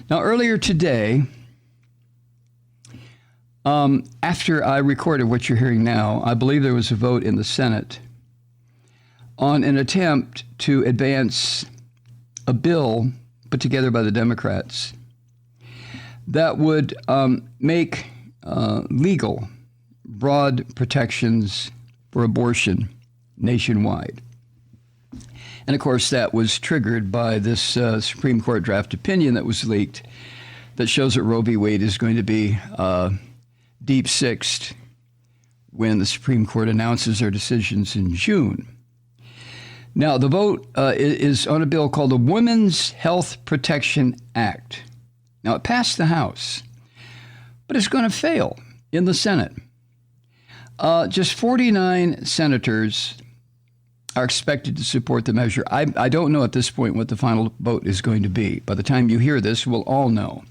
Now, earlier today, after I recorded what you're hearing now, I believe there was a vote in the Senate on an attempt to advance a bill put together by the Democrats that would make legal broad protections for abortion nationwide. And of course, that was triggered by this Supreme Court draft opinion that was leaked that shows that Roe v. Wade is going to be deep sixed when the Supreme Court announces their decisions in June. Now, the vote is on a bill called the Women's Health Protection Act. Now, it passed the House, but it's going to fail in the Senate. Just 49 senators are expected to support the measure. I don't know at this point what the final vote is going to be. By the time you hear this, we'll all know.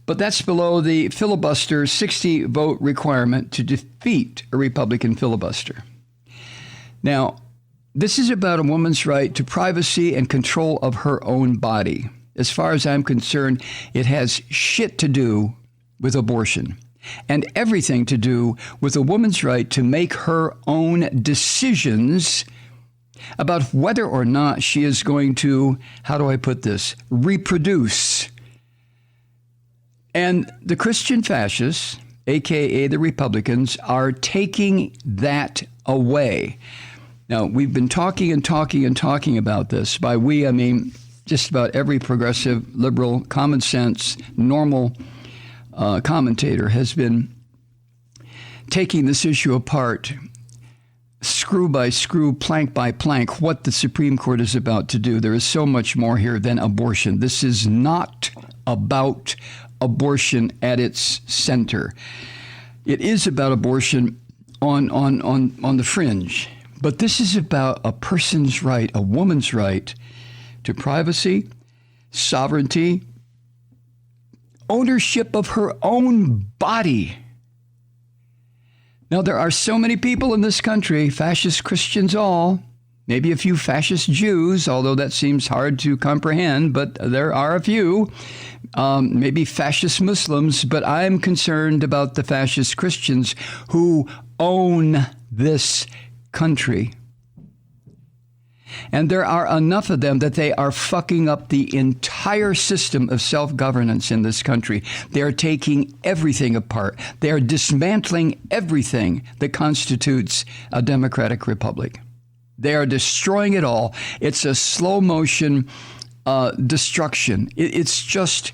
But that's below the filibuster 60-vote requirement to defeat a Republican filibuster. Now, this is about a woman's right to privacy and control of her own body. As far as I'm concerned, it has shit to do with abortion and everything to do with a woman's right to make her own decisions about whether or not she is going to, how do I put this, reproduce. And the Christian fascists, a.k.a. the Republicans, are taking that away. Now, we've been talking about this. By we, I mean just about every progressive, liberal, common sense, normal commentator has been taking this issue apart, screw by screw, plank by plank, what the Supreme Court is about to do. There is so much more here than abortion. This is not about abortion at its center. It is about abortion on the fringe. But this is about a person's right, a woman's right to privacy, sovereignty, ownership of her own body. Now, there are so many people in this country, fascist Christians all, maybe a few fascist Jews, although that seems hard to comprehend, but there are a few, maybe fascist Muslims, but I'm concerned about the fascist Christians who own this country. And there are enough of them that they are fucking up the entire system of self-governance in this country. They are taking everything apart. They are dismantling everything that constitutes a democratic republic. They are destroying it all. It's a slow motion destruction. It's just,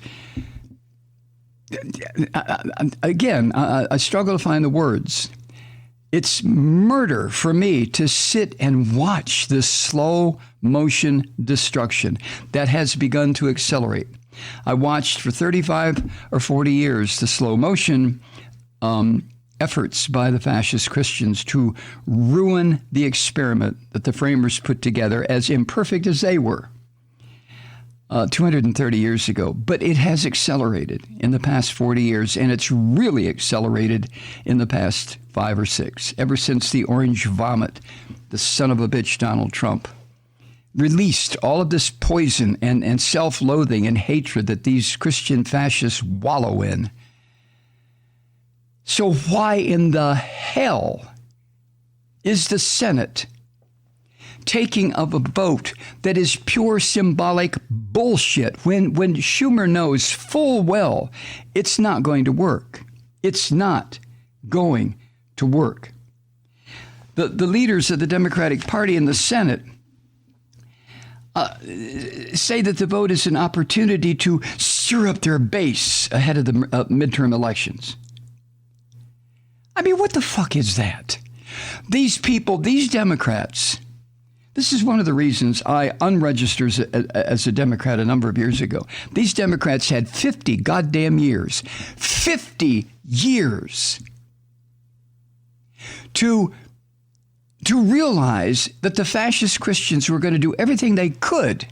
again, I struggle to find the words. It's murder for me to sit and watch this slow motion destruction that has begun to accelerate. I watched for 35 or 40 years the slow motion efforts by the fascist Christians to ruin the experiment that the framers put together, as imperfect as they were 230 years ago. But it has accelerated in the past 40 years, and it's really accelerated in the past 5 or 6, ever since the orange vomit, the son of a bitch Donald Trump, released all of this poison and self-loathing and hatred that these Christian fascists wallow in. So why in the hell is the Senate taking of a vote that is pure symbolic bullshit when Schumer knows full well it's not going to work? It's not going to work. The leaders of the Democratic Party in the Senate say that the vote is an opportunity to stir up their base ahead of the midterm elections. I mean, what the fuck is that? These people, these Democrats, this is one of the reasons I unregistered as a Democrat a number of years ago. These Democrats had 50 goddamn years, 50 years to realize that the fascist Christians were going to do everything they could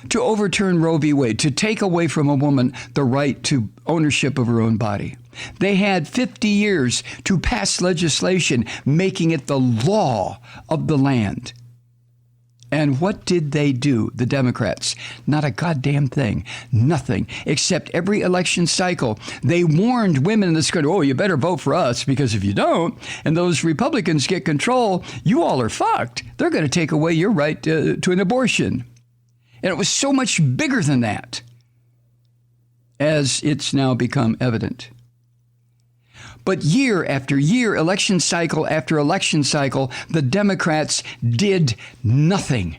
to overturn Roe v. Wade, to take away from a woman the right to ownership of her own body. They had 50 years to pass legislation making it the law of the land. And what did they do, the Democrats? Not a goddamn thing. Nothing. Except every election cycle, they warned women in this country, oh, you better vote for us, because if you don't, and those Republicans get control, you all are fucked. They're going to take away your right to an abortion. And it was so much bigger than that, as it's now become evident. But year after year, election cycle after election cycle, the Democrats did nothing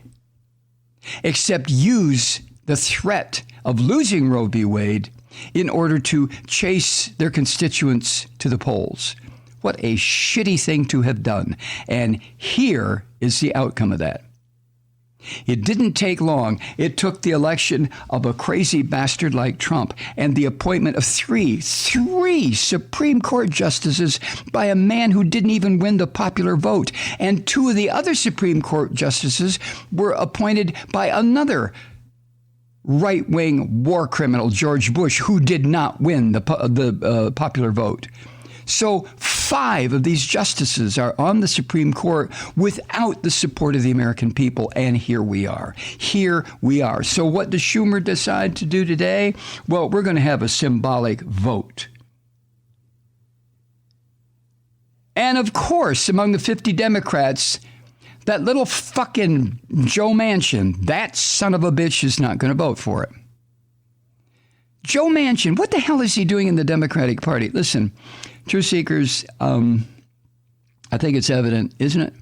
except use the threat of losing Roe v. Wade in order to chase their constituents to the polls. What a shitty thing to have done. And here is the outcome of that. It didn't take long. It took the election of a crazy bastard like Trump and the appointment of three Supreme Court justices by a man who didn't even win the popular vote. And two of the other Supreme Court justices were appointed by another right-wing war criminal, George Bush, who did not win the popular vote. So 5 of these justices are on the Supreme Court without the support of the American people. And here we are. Here we are. So what does Schumer decide to do today? Well, we're going to have a symbolic vote. And of course, among the 50 Democrats, that little fucking Joe Manchin, that son of a bitch, is not going to vote for it. Joe Manchin, what the hell is he doing in the Democratic Party? Listen, Truth Seekers, I think it's evident, isn't it,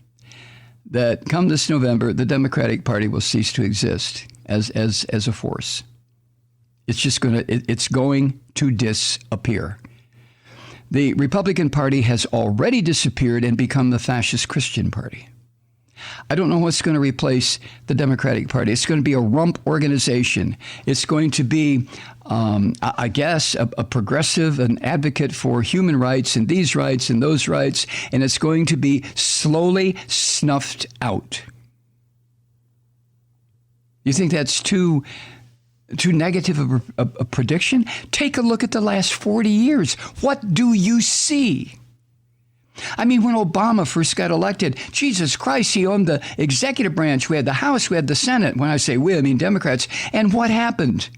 that come this November, the Democratic Party will cease to exist as a force. It's going to disappear. The Republican Party has already disappeared and become the fascist Christian Party. I don't know what's going to replace the Democratic Party. It's going to be a rump organization. It's going to be, I guess, a progressive, an advocate for human rights and these rights and those rights, and it's going to be slowly snuffed out. You think that's too negative of a prediction? Take a look at the last 40 years. What do you see? I mean, when Obama first got elected, Jesus Christ, he owned the executive branch. We had the House, we had the Senate. When I say we, I mean Democrats. And what happened?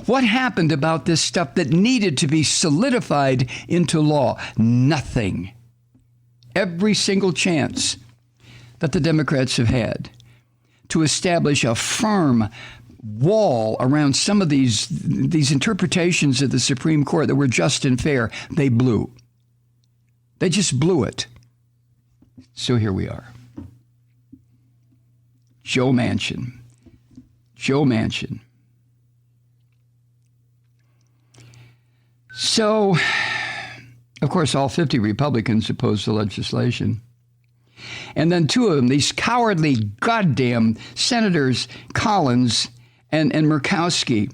What happened about this stuff that needed to be solidified into law? Nothing. Every single chance that the Democrats have had to establish a firm wall around some of these interpretations of the Supreme Court that were just and fair, they blew. They just blew it. So here we are. Joe Manchin. Joe Manchin. So, of course, all 50 Republicans opposed the legislation. And then 2 of them, these cowardly goddamn senators, Collins and Murkowski,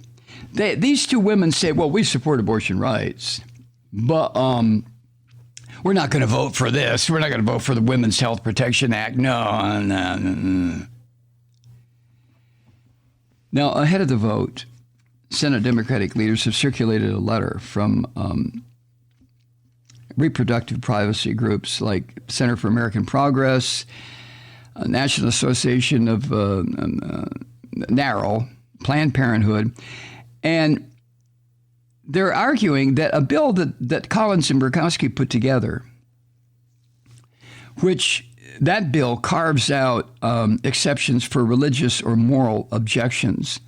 these 2 women say, well, we support abortion rights, but we're not going to vote for this. We're not going to vote for the Women's Health Protection Act. No. Now, ahead of the vote, Senate Democratic leaders have circulated a letter from reproductive privacy groups like Center for American Progress, National Association of NARAL, Planned Parenthood, and they're arguing that a bill that Collins and Murkowski put together, which that bill carves out exceptions for religious or moral objections.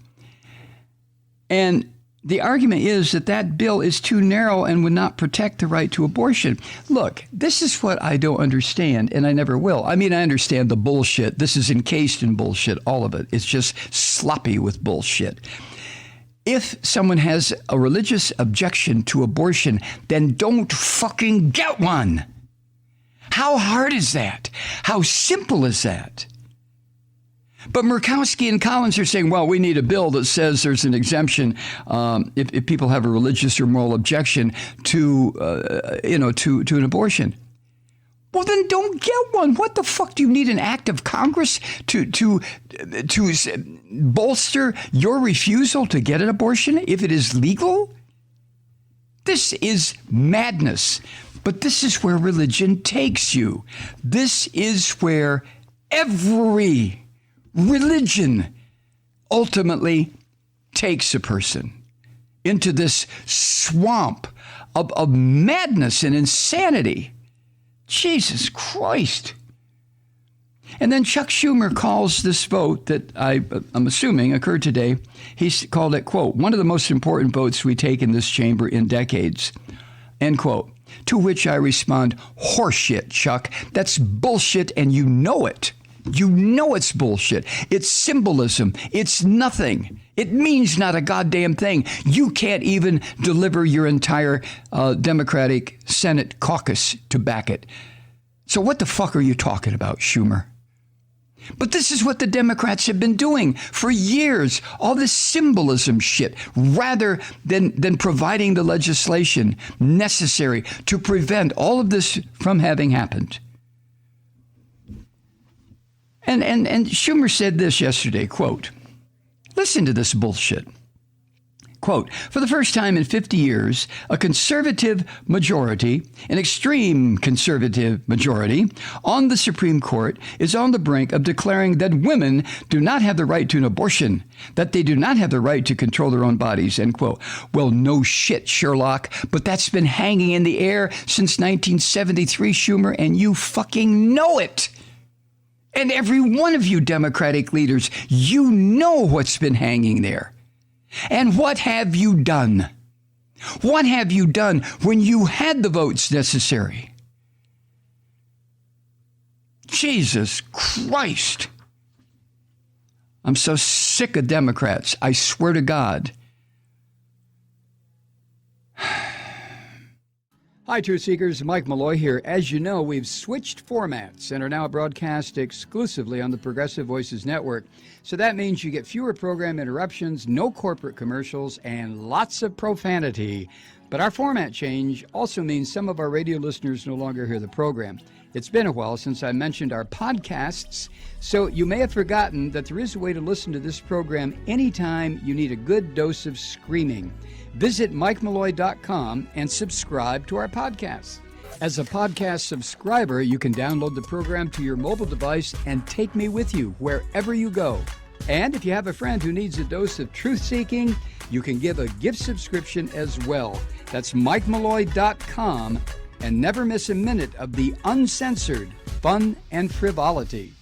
And the argument is that bill is too narrow and would not protect the right to abortion. Look, this is what I don't understand, and I never will. I mean, I understand the bullshit. This is encased in bullshit, all of it. It's just sloppy with bullshit. If someone has a religious objection to abortion, then don't fucking get one. How hard is that? How simple is that? But Murkowski and Collins are saying, well, we need a bill that says there's an exemption if people have a religious or moral objection to an abortion. Well, then don't get one. What the fuck do you need an act of Congress to bolster your refusal to get an abortion if it is legal? This is madness. But this is where religion takes you. This is where every Religion ultimately takes a person into this swamp of madness and insanity. Jesus Christ. And then Chuck Schumer calls this vote that I'm assuming occurred today, he's called it, quote, one of the most important votes we take in this chamber in decades, end quote. To which I respond, horseshit, Chuck. That's bullshit, and you know it. You know it's bullshit. It's symbolism. It's nothing. It means not a goddamn thing. You can't even deliver your entire Democratic Senate caucus to back it. So what the fuck are you talking about, Schumer? But this is what the Democrats have been doing for years, all this symbolism shit, rather than providing the legislation necessary to prevent all of this from having happened. And Schumer said this yesterday, quote, listen to this bullshit. Quote, for the first time in 50 years, a conservative majority, an extreme conservative majority on the Supreme Court is on the brink of declaring that women do not have the right to an abortion, that they do not have the right to control their own bodies, end quote. Well, no shit, Sherlock, but that's been hanging in the air since 1973, Schumer, and you fucking know it. And every one of you Democratic leaders, you know what's been hanging there. And what have you done? What have you done when you had the votes necessary? Jesus Christ. I'm so sick of Democrats. I swear to God. Hi, Truth Seekers. Mike Malloy here. As you know, we've switched formats and are now broadcast exclusively on the Progressive Voices Network. So that means you get fewer program interruptions, no corporate commercials, and lots of profanity. But our format change also means some of our radio listeners no longer hear the program. It's been a while since I mentioned our podcasts, so you may have forgotten that there is a way to listen to this program anytime you need a good dose of screaming. Visit MikeMalloy.com and subscribe to our podcast. As a podcast subscriber, you can download the program to your mobile device and take me with you wherever you go. And if you have a friend who needs a dose of truth-seeking, you can give a gift subscription as well. That's MikeMalloy.com, and never miss a minute of the uncensored fun and frivolity.